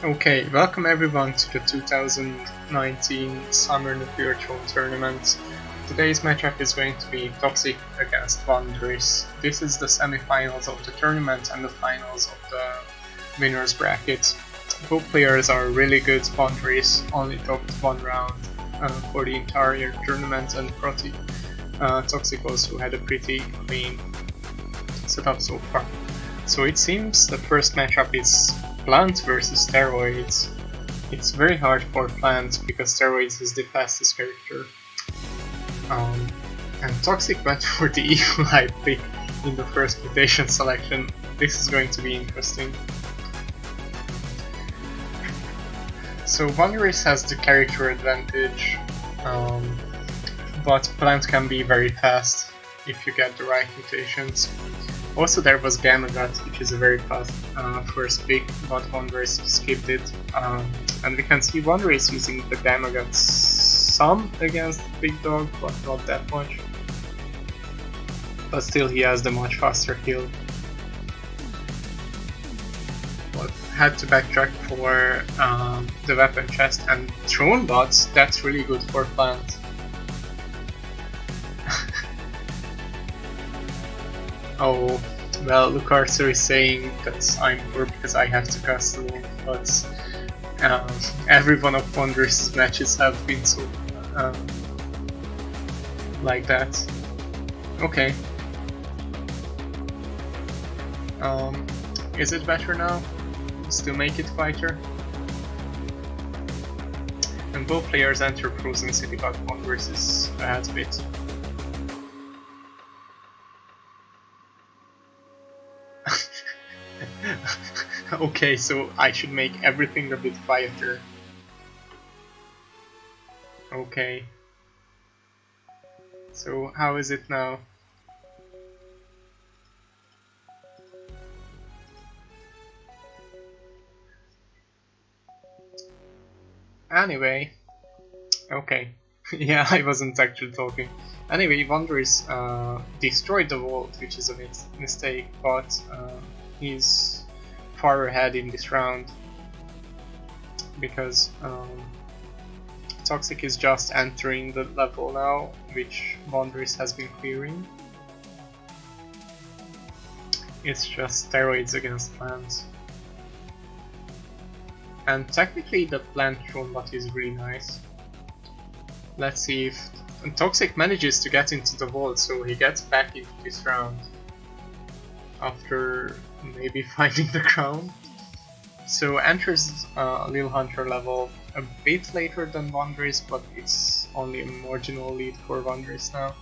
Okay, welcome everyone to the 2019 Summer Nuclear Throne Tournament. Today's matchup is going to be Toxic against Wonderis. This is the semi-finals of the tournament and the finals of the winners bracket. Both players are really good. Wonderis only topped one round for the entire tournament, and Toxic also had a pretty clean setup so far. So it seems the first matchup is Plant versus Steroids. It's very hard for Plant because Steroids is the fastest character. And Toxic went for the Evil Eye pick in the first mutation selection. This is going to be interesting. So Wonderis has the character advantage, but Plant can be very fast if you get the right mutations. Also there was Gamma Gut, which is a very fast first pick, but Wonderis skipped it. And we can see Wonderis using the Gamma Gut some against Big Dog, but not that much. But still he has the much faster kill. But had to backtrack for the weapon chest and Throne Bots. That's really good for Plant. Oh, well, Lucarcer is saying that I'm poor because I have to cast alone, but every one of Wonderis' matches have been so like that. Okay. Is it better now? Still make it quieter? And both players enter Frozen City, but Wonderis is ahead a bit. Okay, so I should make everything a bit quieter. Okay. So how is it now? Anyway. Okay. Yeah, I wasn't actually talking. Anyway, Wonderis destroyed the vault, which is a mistake, but he's far ahead in this round because Toxic is just entering the level now, which Wonderis has been clearing. It's just Steroids against Plant. And technically the Plant Throne Bot is really nice. Let's see if Toxic manages to get into the vault, so he gets back into this round after maybe finding the crown. So enters Lil Hunter level a bit later than Wonderis, but it's only a marginal lead for Wonderis now.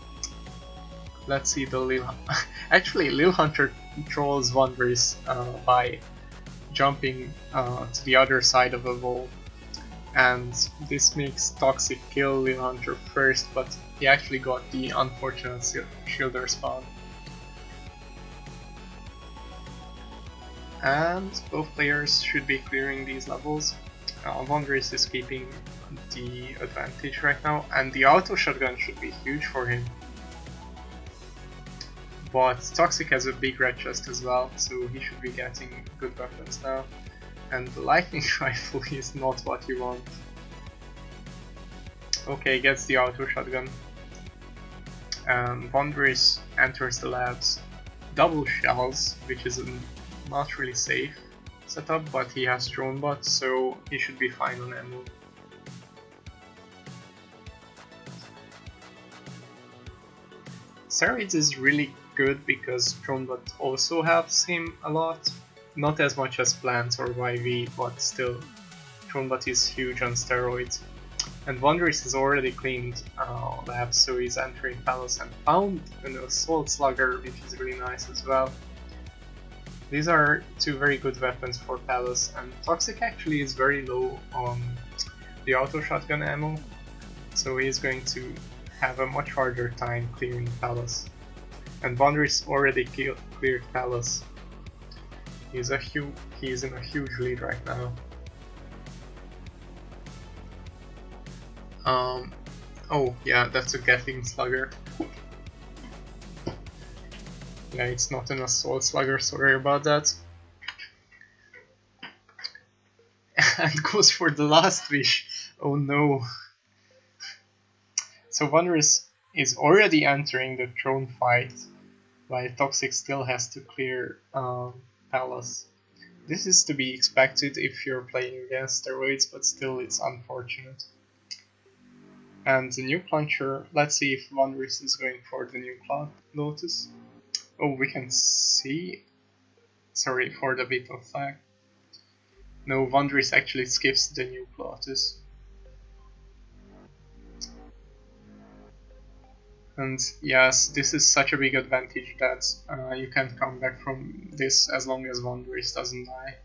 Let's see the Lil actually Lil Hunter trolls Wonderis by jumping to the other side of the wall, and this makes Toxic kill Lil Hunter first, but he actually got the unfortunate shielder spawn. And both players should be clearing these levels. Wonderis is keeping the advantage right now, and the auto shotgun should be huge for him. But Toxic has a big red chest as well, so he should be getting good weapons now. And the lightning rifle is not what you want. Okay, gets the auto shotgun. Wonderis enters the labs. Double shells, which is not really safe setup, but he has Throne Bot, so he should be fine on ammo. Steroids is really good because Throne Bot also helps him a lot. Not as much as Plant or YV, but still Throne Bot is huge on Steroids. And Wonderis has already cleaned labs, so he's entering Palace and found an Assault Slugger, which is really nice as well. These are two very good weapons for Palace, and Toxic actually is very low on the auto shotgun ammo, so he's going to have a much harder time clearing Palace. And Wonderis already cleared Palace. He's in a huge lead right now. Oh yeah, that's a Gatling Slugger. Yeah, it's not an Assault Slugger, sorry about that. and goes for the last wish. Oh no. So Wonderis is already entering the throne fight, while Toxic still has to clear Palace. This is to be expected if you're playing against steroids, but still it's unfortunate. And the new Plunger, let's see if Wonderis is going for the new Lotus. Oh, we can see. Sorry for the bit of lag. No, Wonderis actually skips the new Lotus. And yes, this is such a big advantage that you can't come back from this as long as Wonderis doesn't die.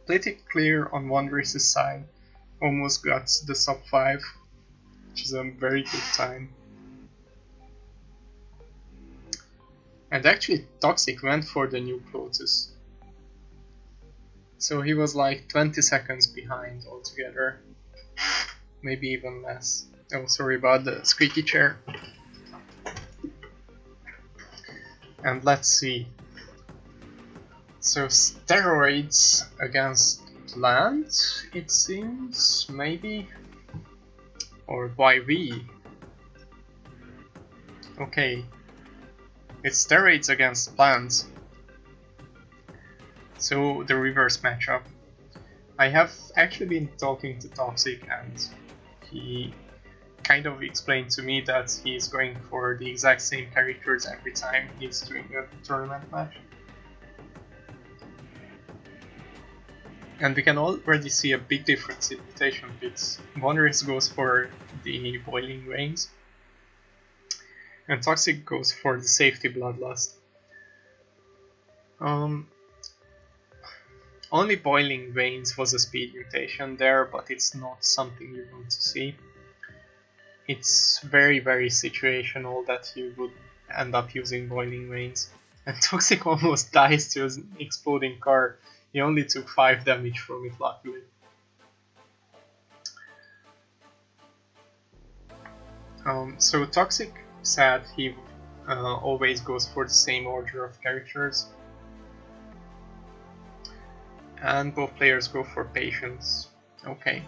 Played it clear on Wonderis' side, almost got the sub 5, which is a very good time. And actually Toxic went for the new Lotus. So he was like 20 seconds behind altogether. Maybe even less. Oh, sorry about the squeaky chair. And let's see. So steroids against plant, it seems, maybe? Or YV? Okay. It's steroids against plants. So the reverse matchup. I have actually been talking to Toxic and he kind of explained to me that he's going for the exact same characters every time he's doing a tournament match. And we can already see a big difference in mutation picks. Wonderis goes for the Boiling Veins, and Toxic goes for the Safety Bloodlust. Only Boiling Veins was a speed mutation there, but it's not something you want to see. It's very situational that you would end up using Boiling Veins. And Toxic almost dies to an exploding car. He only took 5 damage from it, luckily. So Toxic said he always goes for the same order of characters. And both players go for Patience. Okay.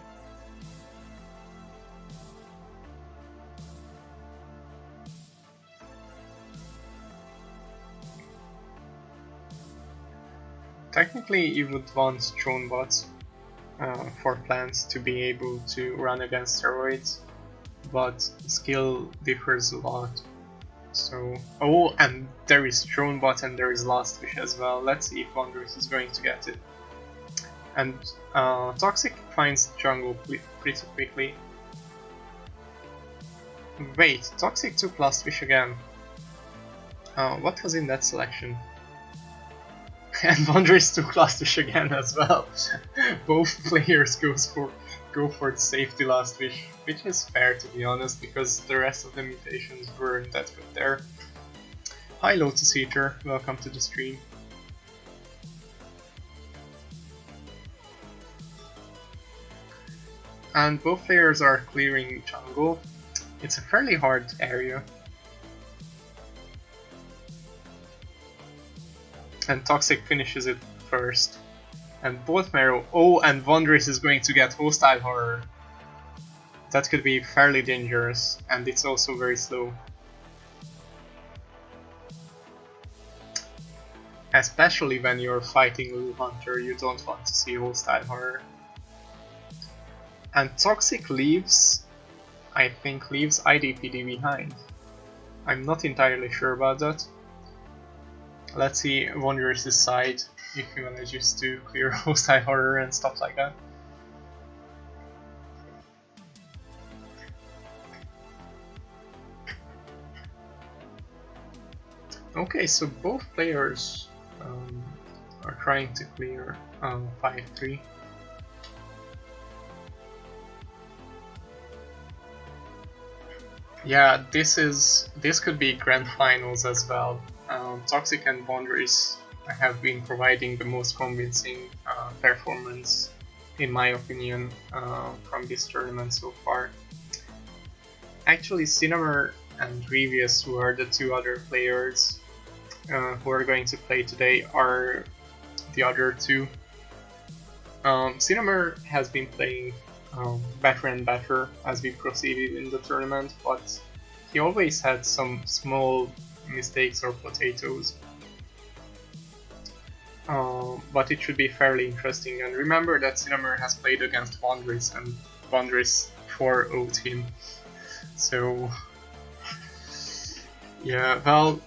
Technically, you would want drone bots for plants to be able to run against steroids, but skill differs a lot. So, oh, and there is drone bot and there is Last Wish as well. Let's see if Wonderis is going to get it. And Toxic finds jungle pretty quickly. Wait, Toxic took Last Wish again. What was in that selection? And Wonderis took Last Wish again as well. Both players go for the safety Last Wish, which is fair to be honest, because the rest of the mutations weren't that good there. Hi Lotus Eater, welcome to the stream. And both players are clearing jungle. It's a fairly hard area. And Toxic finishes it first. And both Marrow. Oh, and Wonderis is going to get Hostile Horror. That could be fairly dangerous, and it's also very slow. Especially when you're fighting Lulu Hunter, you don't want to see Hostile Horror. And Toxic leaves, I think, leaves IDPD behind. I'm not entirely sure about that. Let's see Wonderis' side, if he manages to clear Hostile Horror and stuff like that. Okay, so both players are trying to clear 5-3. Yeah, this could be grand finals as well. Toxic and Wonderis have been providing the most convincing performance, in my opinion, from this tournament so far. Actually, Cinnamon and Grievous were the two other players who are going to play today are the other two. Cinnamon has been playing better and better as we proceeded in the tournament, but he always had some small mistakes or potatoes. But it should be fairly interesting. And remember that Cinnamon has played against Wonderis, and Wonderis 4-0'd him. So yeah, well,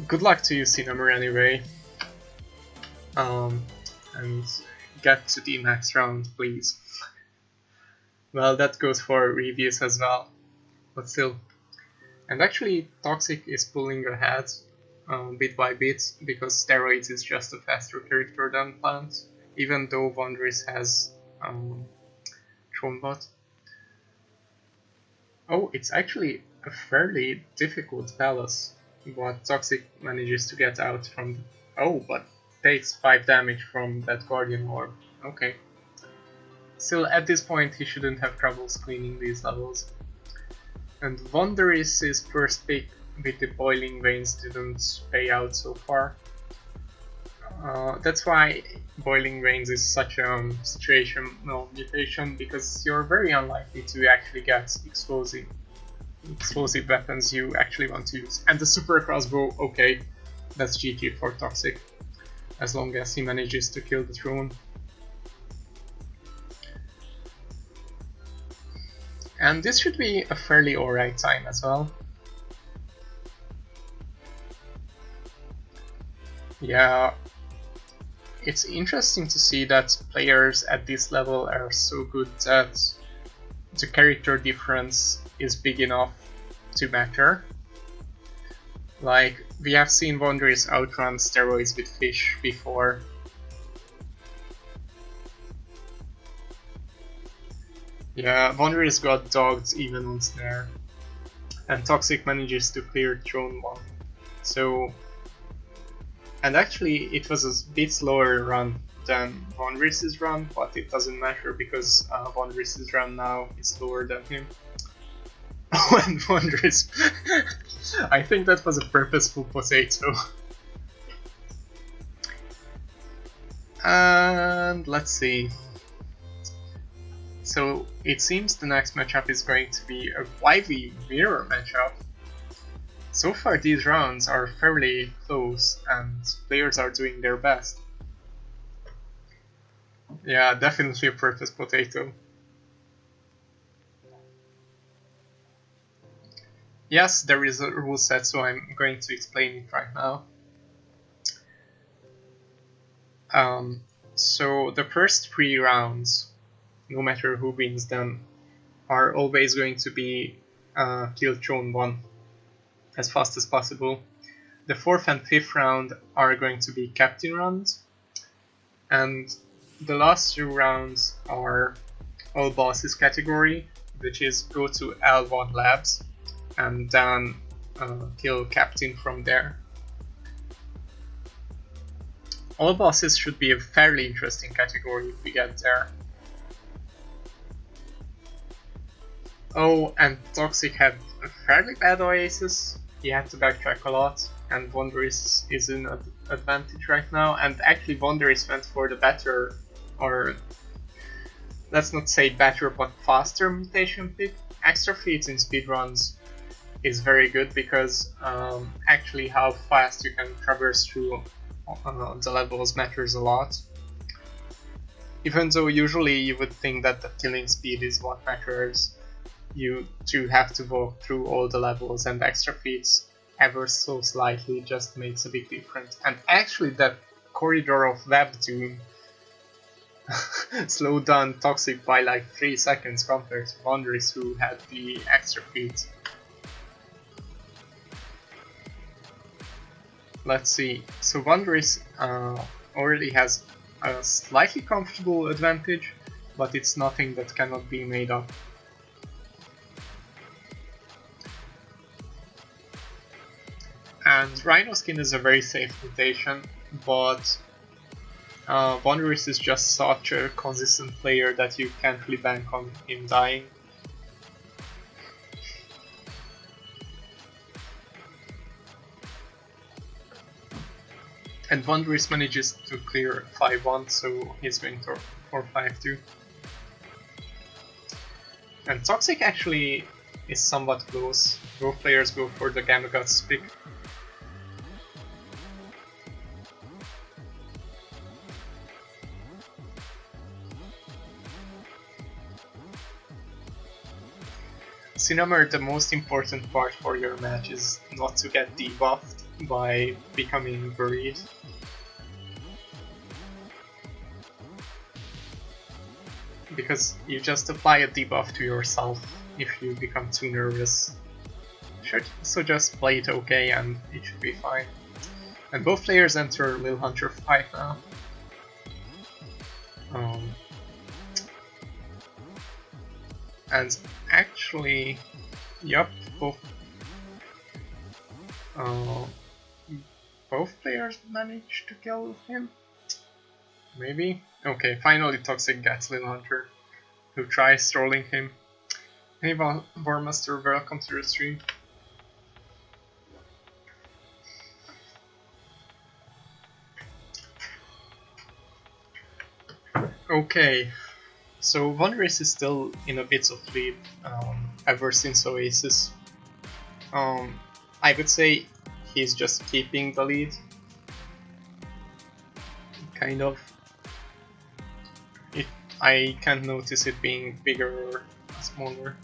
good luck to you, Cinnamon, anyway. And get to the next round, please. Well, that goes for reviews as well, but still. And actually, Toxic is pulling ahead bit by bit, because Steroids is just a faster character than Plant, even though Wonderis has Thronebot. Oh, it's actually a fairly difficult palace, what Toxic manages to get out from the... Oh, but takes 5 damage from that Guardian Orb. Okay. Still, at this point, he shouldn't have troubles cleaning these levels. And Wonderis' first pick with the Boiling Veins didn't pay out so far. That's why Boiling Veins is such a situational mutation, because you're very unlikely to actually get explosive weapons you actually want to use. And the Super Crossbow, okay, that's GG for Toxic, as long as he manages to kill the Throne. And this should be a fairly alright time as well. Yeah, it's interesting to see that players at this level are so good that the character difference is big enough to matter. Like, we have seen Wonderis outrun Steroids with Fish before. Yeah, Wonderis got dogged even on Snare, and Toxic manages to clear Throne 1. So, and actually it was a bit slower run than Wonderis' run, but it doesn't matter because Wonderis' run now is slower than him. Oh, and Wonderis, I think that was a purposeful potato. And let's see. So it seems the next matchup is going to be a YV mirror matchup. So far these rounds are fairly close and players are doing their best. Yeah, definitely a purpose potato. Yes, there is a rule set, so I'm going to explain it right now. So the first 3 rounds, no matter who wins them, are always going to be kill Throne 1 as fast as possible. The 4th and 5th round are going to be captain rounds, and the last 2 rounds are all bosses category, which is go to L1 labs and then kill captain from there. All bosses should be a fairly interesting category if we get there. Oh, and Toxic had a fairly bad Oasis. He had to backtrack a lot, and Wonderis is in an advantage right now. And actually Wonderis went for the better, or let's not say better, but faster mutation pick. Extra feats in speedruns is very good because actually how fast you can traverse through the levels matters a lot. Even though usually you would think that the killing speed is what matters, you do have to walk through all the levels, and extra feats ever so slightly just makes a big difference. And actually that corridor of Web Doom slowed down Toxic by like 3 seconds compared to Wonderis, who had the extra feats. Let's see, so Wonderis already has a slightly comfortable advantage, but it's nothing that cannot be made up. And Rhino Skin is a very safe mutation, but Wonderis is just such a consistent player that you can't really bank on him dying. And Wonderis manages to clear 5-1, so he's going for 5-2. And Toxic actually is somewhat close. Both players go for the Gamma Guts pick. Cinnamon, the most important part for your match is not to get debuffed by becoming buried. Because you just apply a debuff to yourself if you become too nervous. So just play it okay and it should be fine. And both players enter Lil Hunter 5 now. And actually, yup, both players managed to kill him. Maybe? Okay, finally Toxic gets Lil Hunter, who tries trolling him. Hey Warmaster, welcome to the stream. Okay, so Wonderis is still in a bit of lead ever since Oasis. I would say he's just keeping the lead. Kind of. I can't notice it being bigger or smaller.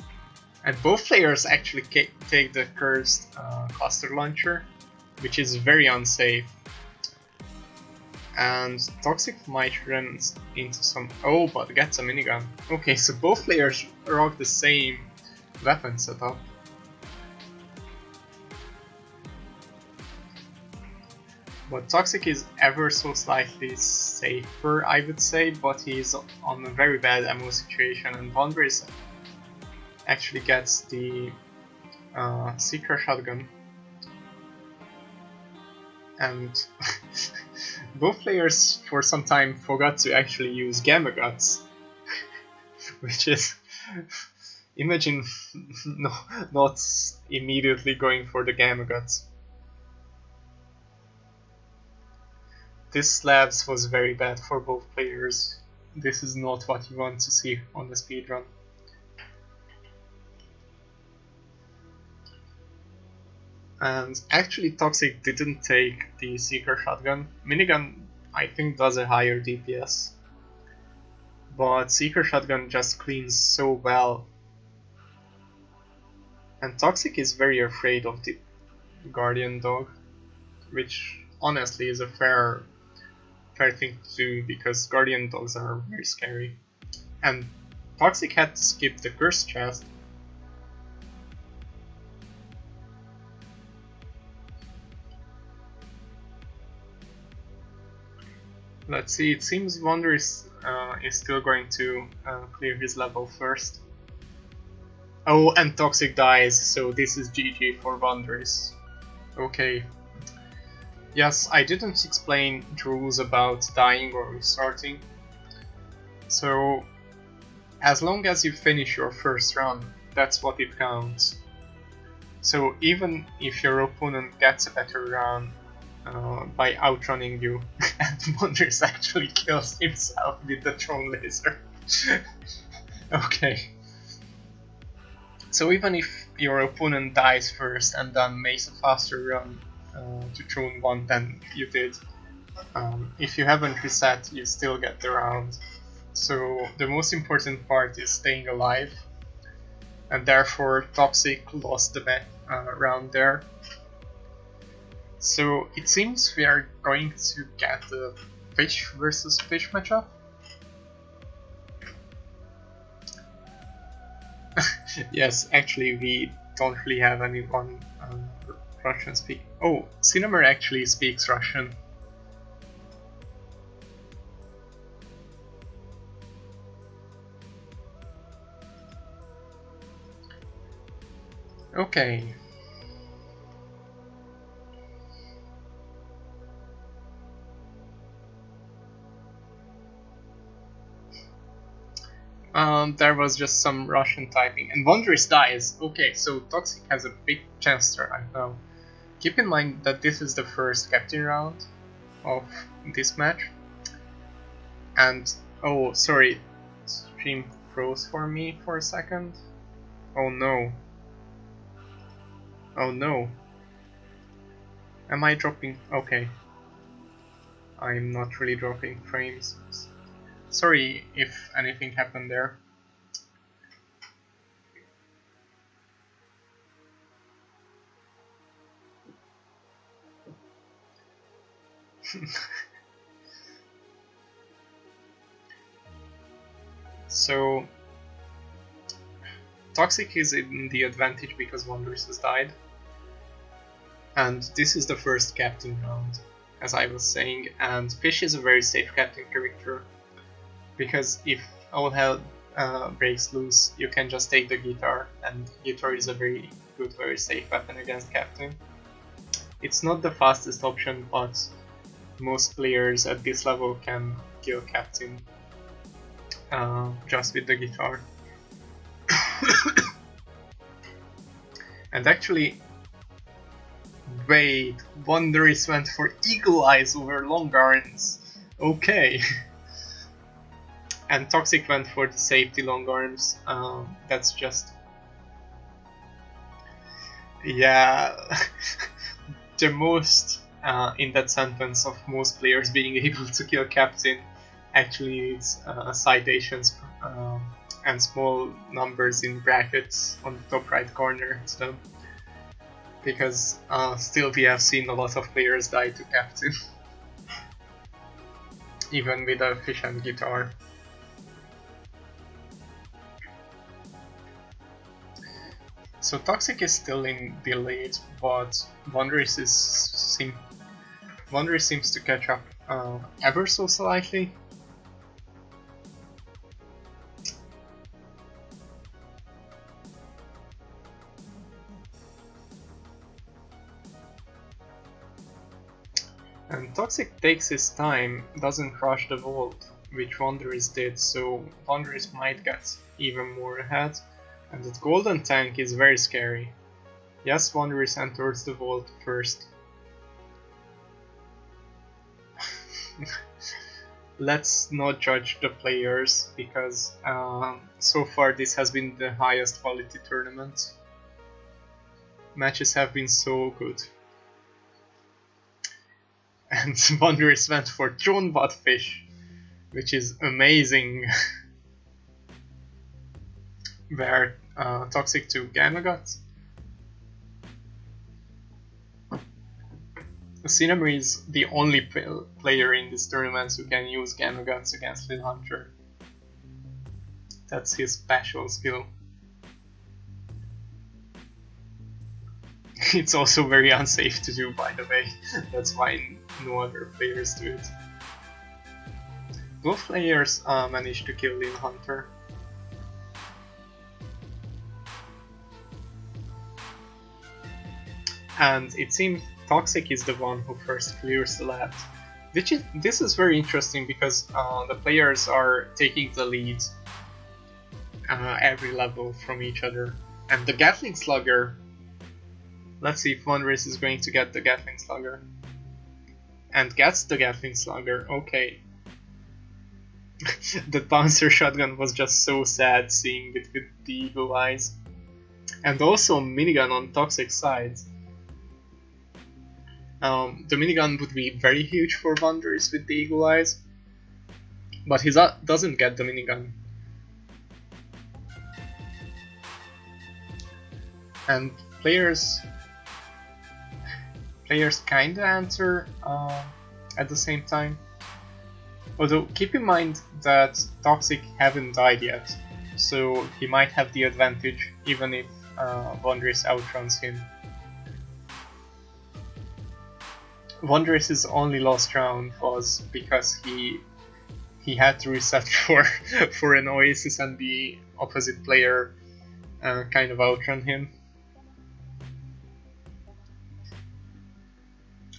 And both players actually take the cursed cluster launcher, which is very unsafe. And Toxic might run into some... Oh, but gets a minigun. Okay, so both players rock the same weapon setup. But Toxic is ever so slightly safer, I would say, but he's on a very bad ammo situation, and Wonderis actually gets the Seeker shotgun. And both players for some time forgot to actually use Gamma Guts, which is... Imagine not immediately going for the Gamma Guts. This slabs was very bad for both players. This is not what you want to see on the speedrun. And actually Toxic didn't take the Seeker shotgun. Minigun I think does a higher DPS. But Seeker shotgun just cleans so well. And Toxic is very afraid of the Guardian Dog, which honestly is a fair thing to do, because Guardian Dogs are very scary. And Toxic had to skip the Curse chest. Let's see, it seems Wonderis is still going to clear his level first. Oh, and Toxic dies, so this is GG for Wonderis. Okay. Yes, I didn't explain the rules about dying or restarting. So, as long as you finish your first run, that's what it counts. So even if your opponent gets a better round by outrunning you, and Wonderis actually kills himself with the drone laser. Okay. So even if your opponent dies first and then makes a faster run to Throne 1 than you did, if you haven't reset, you still get the round. So the most important part is staying alive, and therefore Toxic lost the round there. So it seems we are going to get a fish versus fish matchup. Yes, actually we don't really have anyone Russian speak. Oh, Cinnamon actually speaks Russian. Okay. There was just some Russian typing, and Wonderis dies. Okay, so Toxic has a big chance right now. Keep in mind that this is the first captain round, of this match. And oh, sorry, stream froze for me for a second. Oh no. Oh no. Am I dropping? Okay. I'm not really dropping frames. Sorry if anything happened there. So Toxic is in the advantage because Wonderis has died. And this is the first captain round, as I was saying, and Fish is a very safe captain character. Because if all hell breaks loose, you can just take the guitar, and guitar is a very good, very safe weapon against captain. It's not the fastest option, but most players at this level can kill captain just with the guitar. And actually, wait, Wonderis went for Eagle Eyes over Long Arms. Okay. And Toxic went for the safety Long Arms. That's just... yeah. The most, in that sentence, of most players being able to kill captain actually needs citations and small numbers in brackets on the top right corner to them. Because still we have seen a lot of players die to captain. Even with a fish and guitar. So Toxic is still in the lead, but Wonderis seems to catch up ever so slightly. And Toxic takes his time, doesn't rush the vault, which Wonderis did, so Wonderis might get even more ahead. And that golden tank is very scary. Yes, Wonderis enters the vault first. Let's not judge the players, because so far this has been the highest quality tournament. Matches have been so good. And Wonderis went for Drone Bot Fish, which is amazing. Where Toxic to Gamma Gut. Cinnamon is the only player in this tournament who can use Gamma Guts against Lil Hunter. That's his special skill. It's also very unsafe to do, by the way. That's why no other players do it. Both players managed to kill Lil Hunter. And it seems Toxic is the one who first clears the lab. This is very interesting because the players are taking the lead every level from each other. And the Gatling Slugger, let's see if Wonderis is going to get the Gatling Slugger. And gets the Gatling Slugger, okay. The Bouncer Shotgun was just so sad seeing it with the Eagle Eyes. And also Minigun on Toxic's side. The minigun would be very huge for Wonderis with the Eagle Eyes, but he doesn't get the minigun. And players kinda answer at the same time. Although keep in mind that Toxic haven't died yet, so he might have the advantage even if Wonderis outruns him. Wonderis' only lost round was because he had to reset for an Oasis and the opposite player kind of outrun him.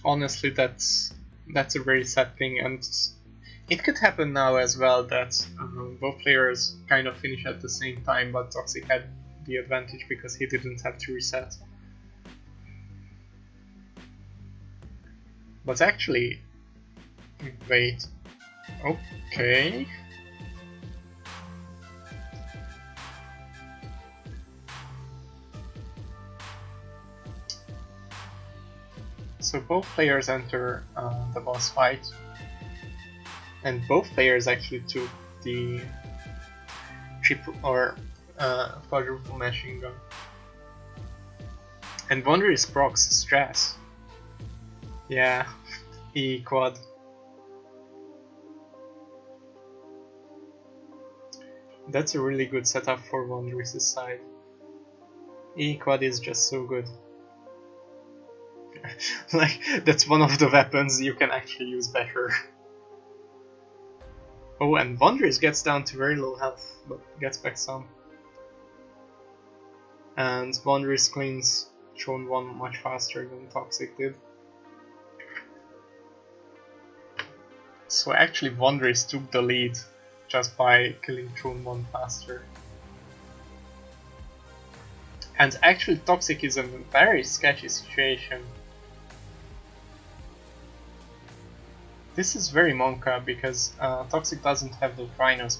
Honestly, that's a very sad thing, and it could happen now as well that both players kind of finish at the same time, but Toxic had the advantage because he didn't have to reset. But actually, Wait. Okay. So both players enter the boss fight, and both players actually took the triple or quadruple machine gun. And Wonderis procs stress. Yeah, E quad. That's a really good setup for Wonderis' side. E quad is just so good. Like, that's one of the weapons you can actually use better. Oh, and Wonderis gets down to very low health, but gets back some. And Wonderis cleans Throne 1 much faster than Toxic did. So actually Wonderis took the lead just by killing Throne 1 faster. And actually Toxic is a very sketchy situation. This is very Monka because Toxic doesn't have the Rhinos.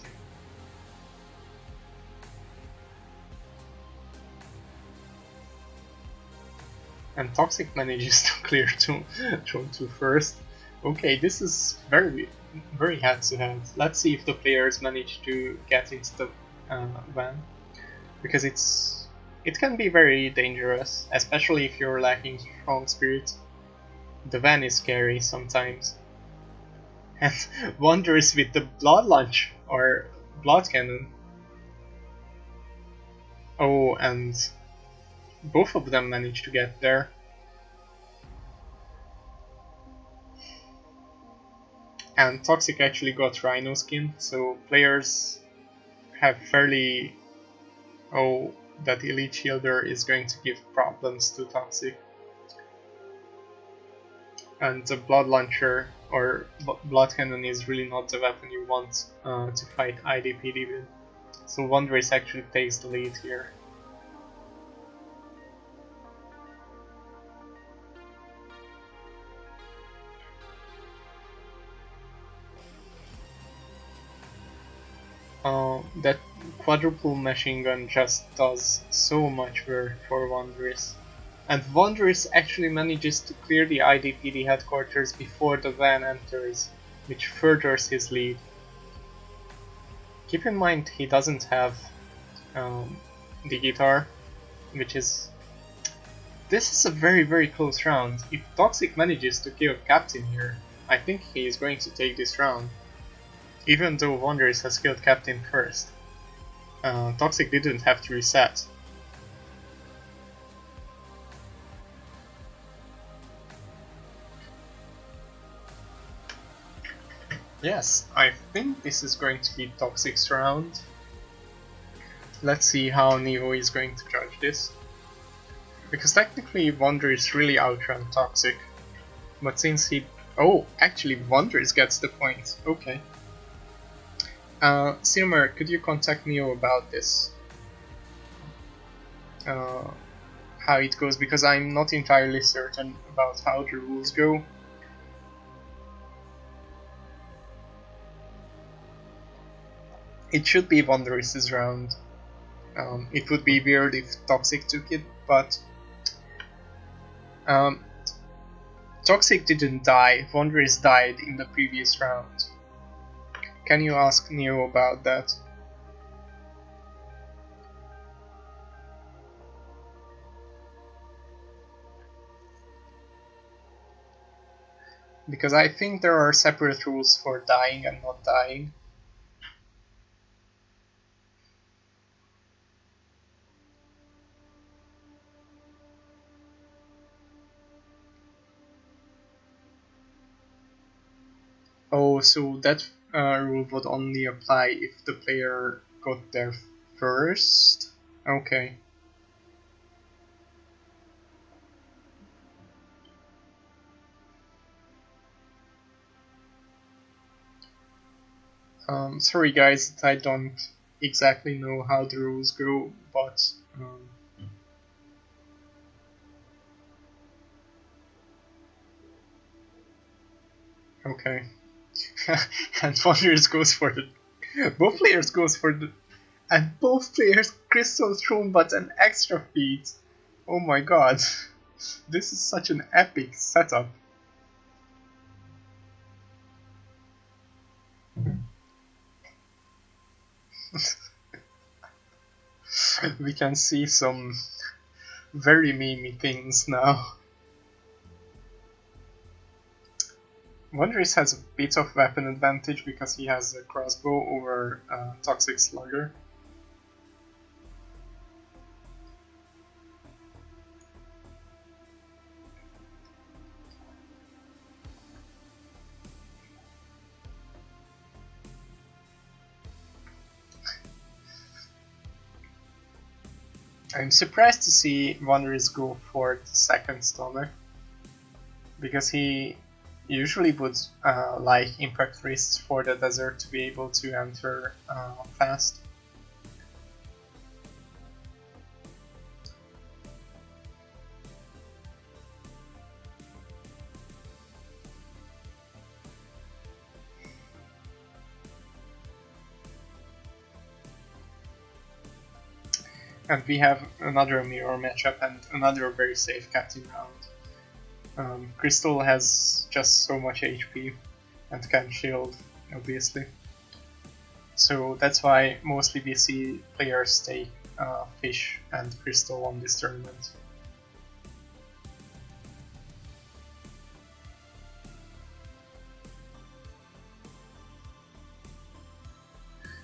And Toxic manages to clear Throne 2 first. Okay, this is very head to head. Let's see if the players manage to get into the van, because it can be very dangerous, especially if you're lacking strong spirit. The van is scary sometimes. And Wonderis with the blood launch or blood cannon. Oh, and both of them managed to get there. And Toxic actually got Rhino skin, so players have fairly... Oh, that Elite Shielder is going to give problems to Toxic. And the Blood Launcher or Blood Cannon is really not the weapon you want to fight IDPD with. So Wonderis actually takes the lead here. That quadruple machine gun just does so much work for Wonderis. And Wonderis actually manages to clear the IDPD headquarters before the van enters, which furthers his lead. Keep in mind he doesn't have the guitar, which is... This is a very close round. If Toxic manages to kill Captain here, I think he is going to take this round. Even though Wonderis has killed Captain first. Toxic didn't have to reset. Yes, I think this is going to be Toxic's round. Let's see how Neo is going to judge this. Because technically Wonderis really outran Toxic. But since he... Oh, actually Wonderis gets the point. Okay. Silmer, could you contact Neo about this? How it goes, because I'm not entirely certain about how the rules go. It should be Wonderis' round. It would be weird if Toxic took it, but Toxic didn't die. Wonderis died in the previous round. Can you ask Neo about that? Because I think there are separate rules for dying and not dying. Oh, so that rule would only apply if the player got there first? Okay. Sorry guys, I don't exactly know how the rules go, but okay. And Wonderis goes for the. Both players goes for the. And both players Crystal Throne but an extra feat. Oh my god. This is such an epic setup. We can see some very memey things now. Wonderis has a bit of weapon advantage because he has a crossbow over Toxic Slugger. I'm surprised to see Wonderis go for the second stomach, because he usually would like impact wrists for the desert to be able to enter fast. And we have another mirror matchup and another very safe captain round. Crystal has just so much HP and can shield, obviously. So that's why mostly we see players take Fish and Crystal on this tournament.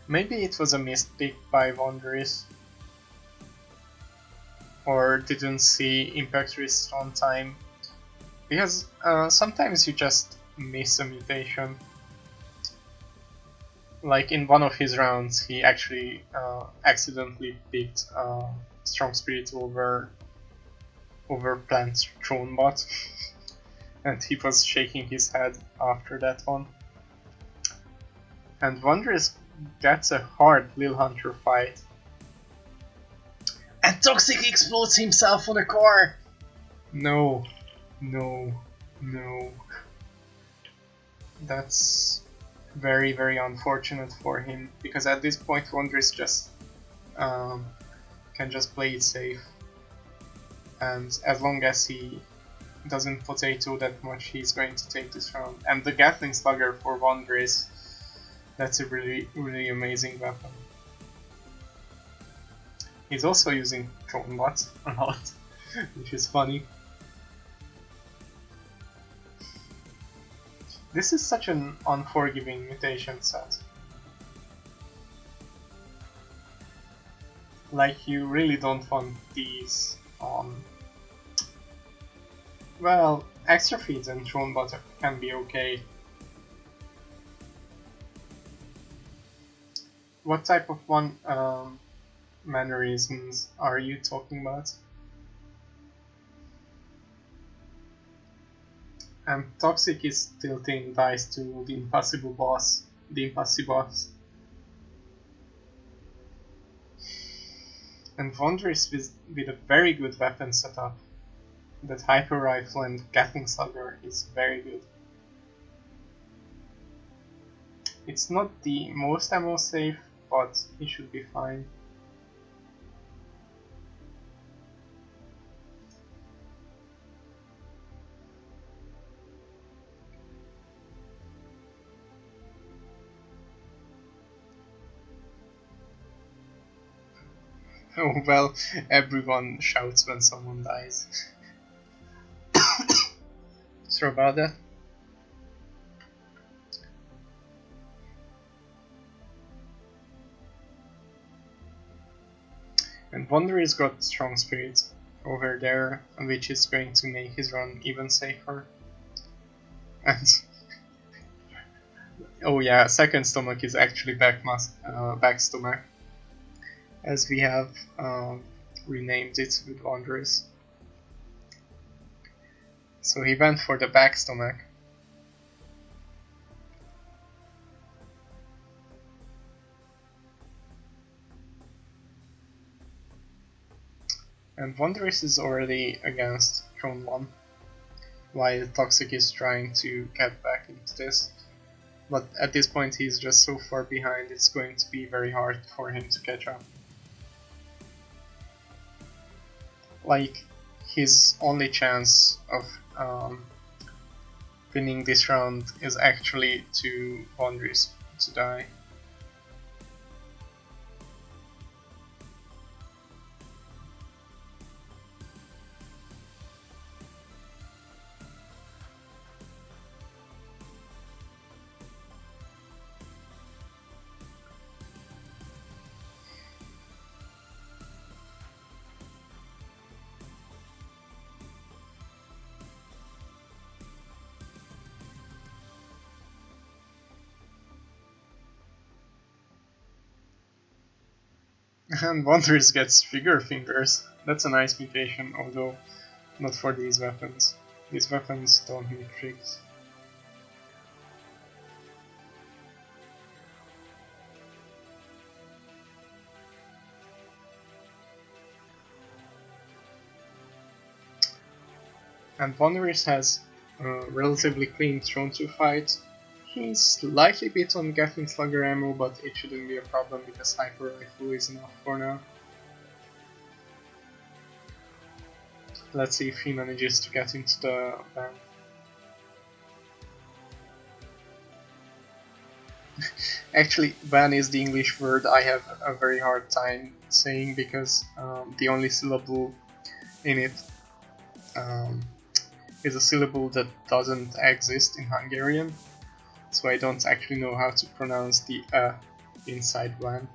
Maybe it was a missed pick by Wonderis, or didn't see impact wrist on time, because sometimes you just miss a mutation. Like in one of his rounds, he actually accidentally picked Strong Spirit over Plant Throne Bot, and he was shaking his head after that one. And Wonderis gets a hard Lil Hunter fight. And Toxic explodes himself on a car! No, no, no. That's very, very unfortunate for him, because at this point Wonderis just can just play it safe. And as long as he doesn't potato that much, he's going to take this round. And the Gatling Slugger for Wonderis, that's a really, really amazing weapon. He's also using Throne Bot a lot, which is funny. This is such an unforgiving mutation set. Like, you really don't want these on... Well, extra feeds and Throne Bot can be okay. What type of mannerisms are you talking about? And Toxic is tilting dice to the Impossible Boss. And Wonderis with a very good weapon setup. That Hyper Rifle and Gatling Slugger is very good. It's not the most ammo safe, but he should be fine. Oh well, everyone shouts when someone dies. Sorry about that. And Wonderis got Strong Spirit over there, which is going to make his run even safer. And oh yeah, second stomach is actually back stomach, as we have renamed it with Wonderis. So he went for the back stomach. And Wonderis is already against Throne 1, while Toxic is trying to get back into this. But at this point he's just so far behind, it's going to be very hard for him to catch up. Like, his only chance of winning this round is actually to Wonderis to die. And Wonderis gets Figure Fingers. That's a nice mutation, although not for these weapons. These weapons don't need tricks. And Wonderis has a relatively clean Throne 2 fight. He's slightly bit on Gatling Slugger ammo, but it shouldn't be a problem because Hyper Rifle is enough for now. Let's see if he manages to get into the van. Actually, van is the English word I have a very hard time saying because the only syllable in it is a syllable that doesn't exist in Hungarian, so I don't actually know how to pronounce the inside van.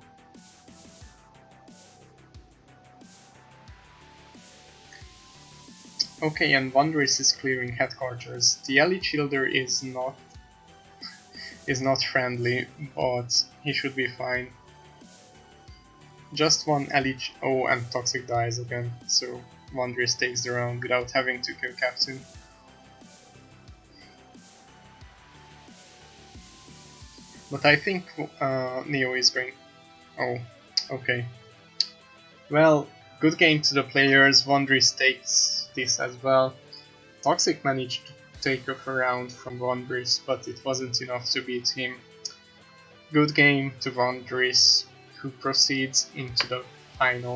Okay, and Wonderis is clearing headquarters. The Elite Shielder is not friendly, but he should be fine. Just one Elite... oh, and Toxic dies again, so Wonderis takes the round without having to kill Captain. But I think Neo is going... oh, okay. Well, good game to the players, Wonderis takes this as well. Toxic managed to take off a round from Wonderis, but it wasn't enough to beat him. Good game to Wonderis, who proceeds into the final.